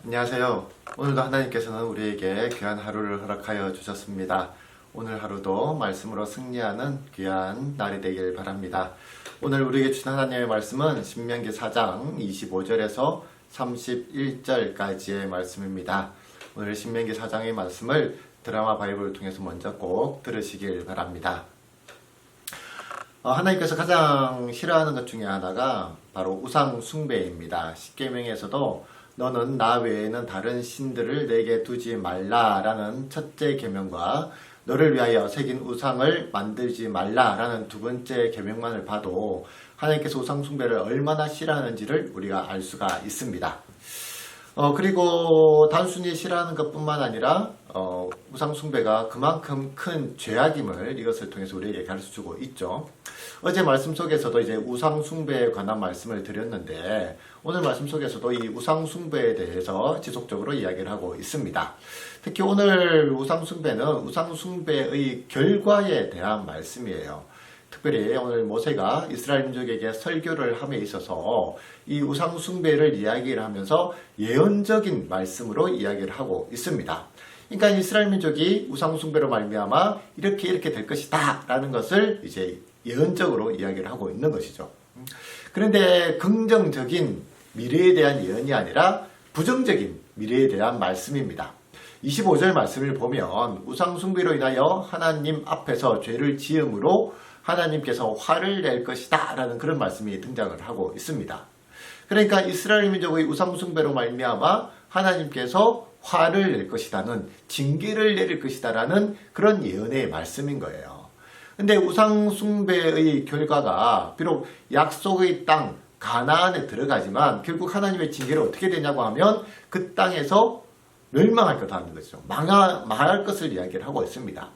안녕하세요. 오늘도 하나님께서는 우리에게 귀한 하루를 허락하여 주셨습니다. 오늘 하루도 말씀으로 승리하는 귀한 날이 되길 바랍니다. 오늘 우리에게 주신 하나님의 말씀은 신명기 4장 25절에서 31절까지의 말씀입니다. 오늘 신명기 4장의 말씀을 드라마 바이블을 통해서 먼저 꼭 들으시길 바랍니다. 하나님께서 가장 싫어하는 것 중에 하나가 바로 우상 숭배입니다. 십계명에서도 너는 나 외에는 다른 신들을 내게 두지 말라라는 첫째 계명과 너를 위하여 새긴 우상을 만들지 말라라는 두 번째 계명만을 봐도 하나님께서 우상 숭배를 얼마나 싫어하는지를 우리가 알 수가 있습니다. 그리고 단순히 싫어하는 것뿐만 아니라 우상 숭배가 그만큼 큰 죄악임을 이것을 통해서 우리에게 가르쳐주고 있죠. 어제 말씀 속에서도 이제 우상 숭배에 관한 말씀을 드렸는데 오늘 말씀 속에서도 이 우상 숭배에 대해서 지속적으로 이야기를 하고 있습니다. 특히 오늘 우상 숭배는 우상 숭배의 결과에 대한 말씀이에요. 특별히 오늘 모세가 이스라엘 민족에게 설교를 함에 있어서 이 우상 숭배를 이야기를 하면서 예언적인 말씀으로 이야기를 하고 있습니다. 그러니까 이스라엘 민족이 우상 숭배로 말미암아 이렇게 될 것이다 라는 것을 이제 예언적으로 이야기를 하고 있는 것이죠. 그런데 긍정적인 미래에 대한 예언이 아니라 부정적인 미래에 대한 말씀입니다. 25절 말씀을 보면 우상 숭배로 인하여 하나님 앞에서 죄를 지음으로 하나님께서 화를 낼 것이다 라는 그런 말씀이 등장을 하고 있습니다. 그러니까 이스라엘 민족의 우상 숭배로 말미암아 하나님께서 화를 낼 것이다는 징계를 내릴 것이다 라는 그런 예언의 말씀인 거예요. 근데 우상 숭배의 결과가 비록 약속의 땅 가나안에 들어가지만 결국 하나님의 징계를 어떻게 되냐고 하면 그 땅에서 멸망할 거다는 거죠. 망할 것을 이야기를 하고 있습니다.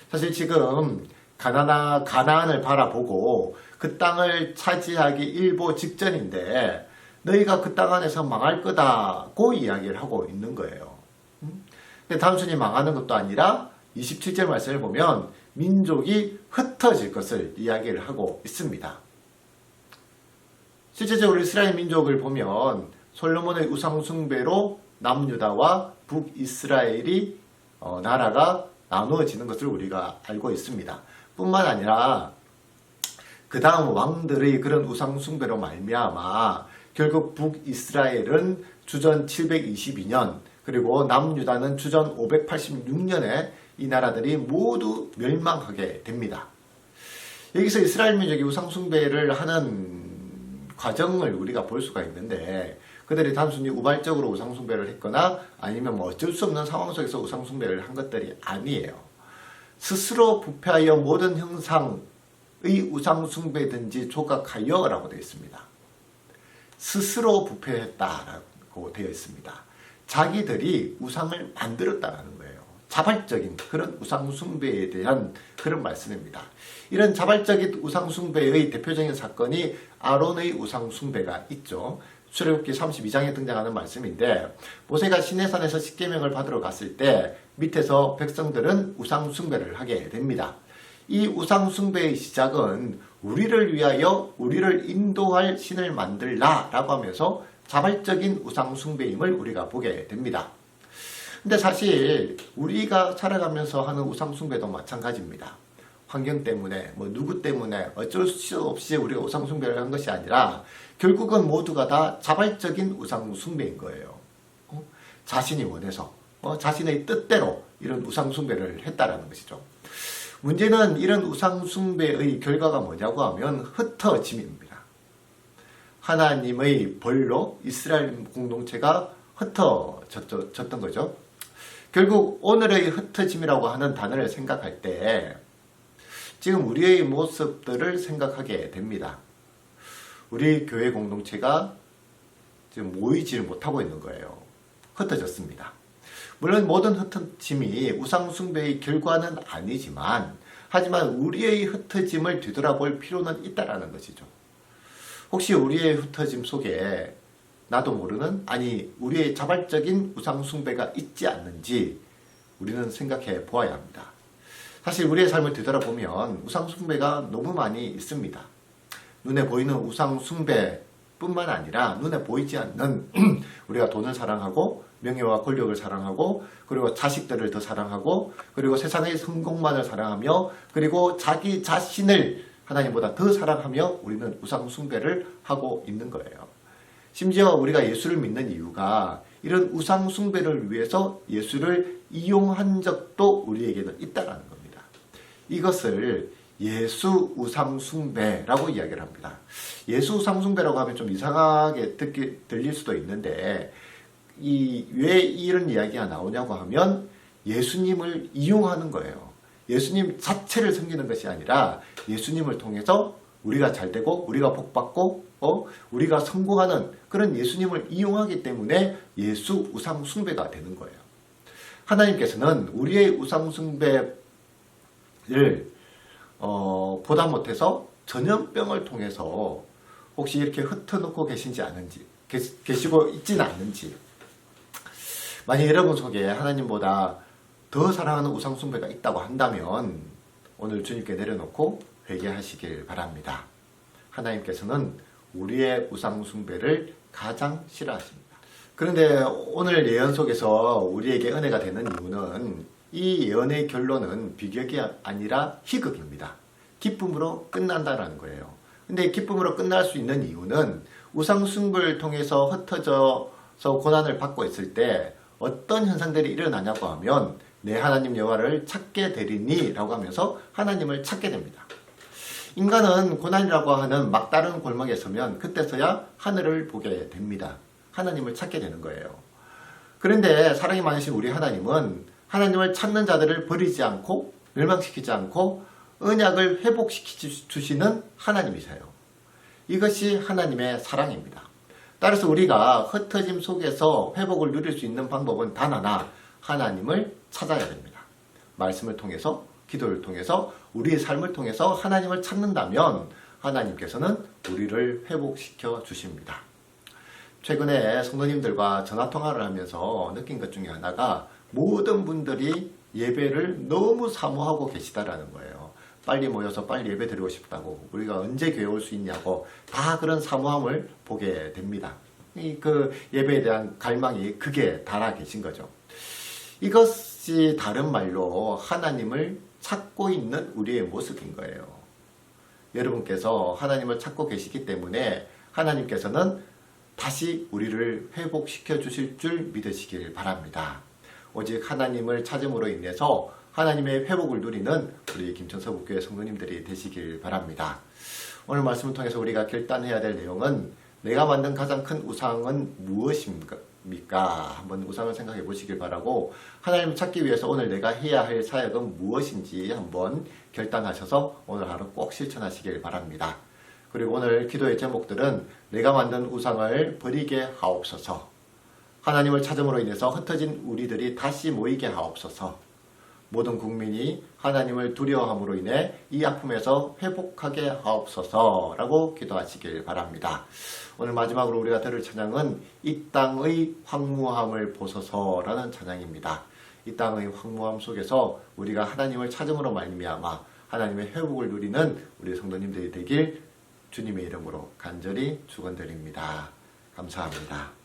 사실 지금 가나안을 바라보고 그 땅을 차지하기 일보 직전인데 너희가 그 땅 안에서 망할 거다고 이야기를 하고 있는 거예요. 근데 단순히 망하는 것도 아니라 27절 말씀을 보면 민족이 흩어질 것을 이야기를 하고 있습니다. 실제적으로 이스라엘 민족을 보면 솔로몬의 우상 숭배로 남유다와 북이스라엘이 나라가 나누어지는 것을 우리가 알고 있습니다. 뿐만 아니라 그 다음 왕들의 그런 우상 숭배로 말미암아 결국 북이스라엘은 주전 722년 그리고 남유다는 주전 586년에 이 나라들이 모두 멸망하게 됩니다. 여기서 이스라엘 민족이 우상 숭배를 하는 과정을 우리가 볼 수가 있는데 그들이 단순히 우발적으로 우상 숭배를 했거나 아니면 어쩔 수 없는 상황 속에서 우상 숭배를 한 것들이 아니에요. 스스로 부패하여 모든 형상의 우상 숭배든지 조각하여 라고 되어 있습니다. 스스로 부패했다라고 되어 있습니다. 자기들이 우상을 만들었다라는 거예요. 자발적인 그런 우상 숭배에 대한 그런 말씀입니다. 이런 자발적인 우상 숭배의 대표적인 사건이 아론의 우상 숭배가 있죠. 출애굽기 32장에 등장하는 말씀인데 모세가 시내산에서 십계명을 받으러 갔을 때 밑에서 백성들은 우상 숭배를 하게 됩니다. 이 우상 숭배의 시작은 우리를 위하여 우리를 인도할 신을 만들라 라고 하면서 자발적인 우상 숭배임을 우리가 보게 됩니다. 근데 사실 우리가 살아가면서 하는 우상 숭배도 마찬가지입니다. 환경 때문에 누구 때문에 어쩔 수 없이 우리가 우상 숭배를 한 것이 아니라 결국은 모두가 다 자발적인 우상 숭배인 거예요. 자신이 원해서 자신의 뜻대로 이런 우상 숭배를 했다라는 것이죠. 문제는 이런 우상 숭배의 결과가 뭐냐고 하면 흩어짐입니다. 하나님의 벌로 이스라엘 공동체가 흩어졌던 거죠. 결국 오늘의 흩어짐이라고 하는 단어를 생각할 때 지금 우리의 모습들을 생각하게 됩니다. 우리 교회 공동체가 지금 모이지를 못하고 있는 거예요. 흩어졌습니다. 물론 모든 흩어짐이 우상 숭배의 결과는 아니지만 하지만 우리의 흩어짐을 뒤돌아볼 필요는 있다라는 것이죠. 혹시 우리의 흩어짐 속에 나도 모르는 우리의 자발적인 우상 숭배가 있지 않는지 우리는 생각해 보아야 합니다. 사실 우리의 삶을 뒤돌아보면 우상 숭배가 너무 많이 있습니다. 눈에 보이는 우상 숭배 뿐만 아니라 눈에 보이지 않는 우리가 돈을 사랑하고 명예와 권력을 사랑하고 그리고 자식들을 더 사랑하고 그리고 세상의 성공만을 사랑하며 그리고 자기 자신을 하나님보다 더 사랑하며 우리는 우상 숭배를 하고 있는 거예요. 심지어 우리가 예수를 믿는 이유가 이런 우상 숭배를 위해서 예수를 이용한 적도 우리에게는 있다는 겁니다. 이것을 예수 우상 숭배라고 이야기를 합니다. 예수 우상 숭배라고 하면 좀 이상하게 들릴 수도 있는데 왜 이런 이야기가 나오냐고 하면 예수님을 이용하는 거예요. 예수님 자체를 섬기는 것이 아니라 예수님을 통해서 우리가 잘되고 우리가 복받고 우리가 성공하는 그런 예수님을 이용하기 때문에 예수 우상 숭배가 되는 거예요. 하나님께서는 우리의 우상 숭배를 보다 못해서 전염병을 통해서 혹시 이렇게 흩어놓고 계시고 있지는 않는지, 만약 여러분 속에 하나님보다 더 사랑하는 우상 숭배가 있다고 한다면 오늘 주님께 내려놓고 회개하시길 바랍니다. 하나님께서는 우리의 우상 숭배를 가장 싫어하십니다. 그런데 오늘 예언 속에서 우리에게 은혜가 되는 이유는 이 예언의 결론은 비극이 아니라 희극입니다. 기쁨으로 끝난다는 거예요. 근데 기쁨으로 끝날 수 있는 이유는 우상 숭배를 통해서 흩어져서 고난을 받고 있을 때 어떤 현상들이 일어나냐고 하면 내 하나님 여호와를 찾게 되리니 라고 하면서 하나님을 찾게 됩니다. 인간은 고난이라고 하는 막다른 골목에 서면 그때서야 하늘을 보게 됩니다. 하나님을 찾게 되는 거예요. 그런데 사랑이 많으신 우리 하나님은 하나님을 찾는 자들을 버리지 않고 멸망시키지 않고 언약을 회복시켜 주시는 하나님이세요. 이것이 하나님의 사랑입니다. 따라서 우리가 흩어짐 속에서 회복을 누릴 수 있는 방법은 단 하나, 하나님을 찾아야 됩니다. 말씀을 통해서, 기도를 통해서, 우리의 삶을 통해서 하나님을 찾는다면 하나님께서는 우리를 회복시켜 주십니다. 최근에 성도님들과 전화통화를 하면서 느낀 것 중에 하나가 모든 분들이 예배를 너무 사모하고 계시다라는 거예요. 빨리 모여서 빨리 예배 드리고 싶다고, 우리가 언제 교회 올 수 있냐고 다 그런 사모함을 보게 됩니다. 그 예배에 대한 갈망이 극에 달아 계신 거죠. 이것이 다른 말로 하나님을 찾고 있는 우리의 모습인 거예요. 여러분께서 하나님을 찾고 계시기 때문에 하나님께서는 다시 우리를 회복시켜 주실 줄 믿으시길 바랍니다. 오직 하나님을 찾음으로 인해서 하나님의 회복을 누리는 우리 김천서북교회 성도님들이 되시길 바랍니다. 오늘 말씀을 통해서 우리가 결단해야 될 내용은 내가 만든 가장 큰 우상은 무엇입니까? 한번 우상을 생각해 보시길 바라고, 하나님을 찾기 위해서 오늘 내가 해야 할 사역은 무엇인지 한번 결단하셔서 오늘 하루 꼭 실천하시길 바랍니다. 그리고 오늘 기도의 제목들은 내가 만든 우상을 버리게 하옵소서, 하나님을 찾음으로 인해서 흩어진 우리들이 다시 모이게 하옵소서, 모든 국민이 하나님을 두려워함으로 인해 이 아픔에서 회복하게 하옵소서라고 기도하시길 바랍니다. 오늘 마지막으로 우리가 들을 찬양은 이 땅의 황무함을 보소서라는 찬양입니다. 이 땅의 황무함 속에서 우리가 하나님을 찾음으로 말미암아 하나님의 회복을 누리는 우리 성도님들이 되길 주님의 이름으로 간절히 축원드립니다. 감사합니다.